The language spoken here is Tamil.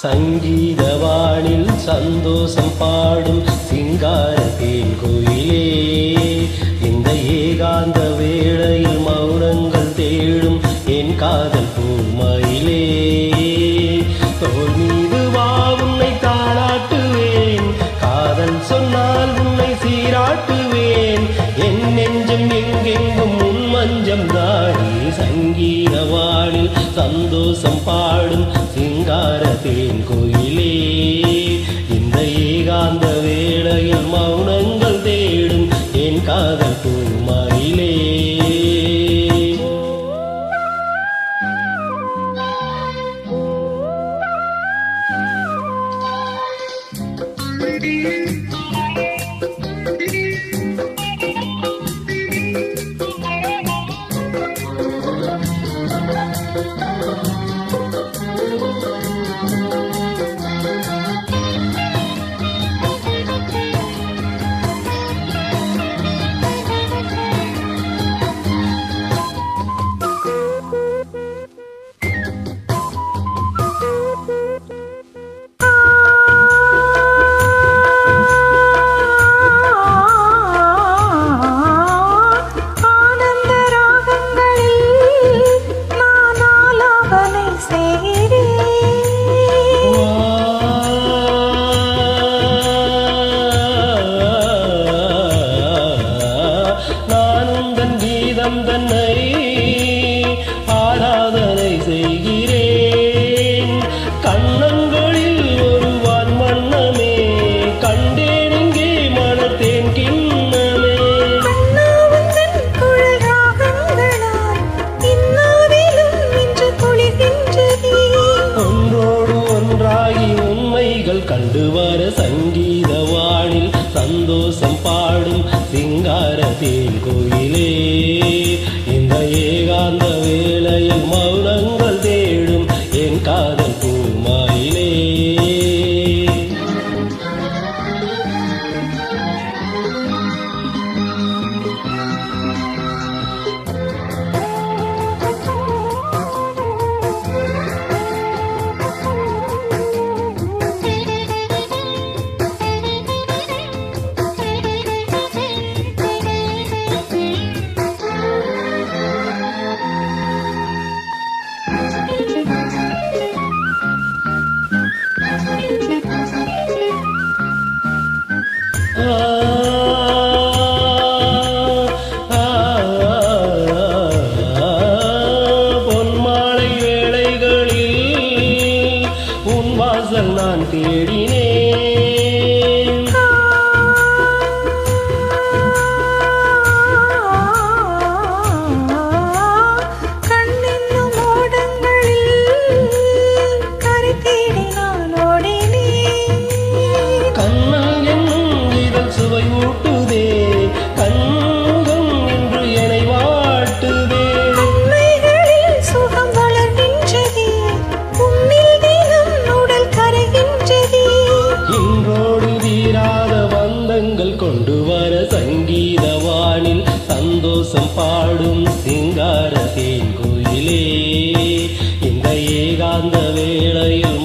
சங்கீதவானில் சந்தோஷம் பாடும் சிங்கார தேன்கோயிலே, இந்த ஏகாந்த வேளையில் மௌனங்கள் தேடும் என் காதல் பூமயிலே. தோல் மீது வா உன்னை தாளாட்டுவேன், காதல் சொன்னால் உன்னை சீராட்டுவேன், என் நெஞ்சம் எங்கெங்கும் உன் மஞ்சம் தாடி. சங்கீதவானில் சந்தோஷம் பாடும் சிங்கார தேன்கோயிலே, இந்த ஏகாந்த வேளையில் மௌனங்கள் தேடும் என் காதல் பூமயிலே. தன்னை ஆராதனை செய்கிறேன், கண்ணங்களில் ஒரு வான் வண்ணமே கண்டேன் இங்கே மனத்தேன் கிண்ணமே. ஒன்றோடு ஒன்றாகி உண்மைகள் கண்டு வர சங்கீதவானில் சந்தோஷம் பாடும் சிங்கார தேன்கோயிலே, இந்த ஏகாந்த வேளையில் மௌனங்கள் தேடும் என் காதல் பூமயிலே. பொன்மாலை வேளைகளில் உன் வாசல் நான் தேடினேன், ஊட்டுதே கண்கம் என்று என்னை வாட்டுதே. சுகம் வளர்கின்றதே, உன்னில் தினம் உடல் கரைகின்றதே. இன்றோடு தீராத பந்தங்கள் கொண்டு வர சங்கீதவானில் சந்தோஷம் பாடும் சிங்கார தேன்கோயிலே, இந்த ஏகாந்த வேளையில்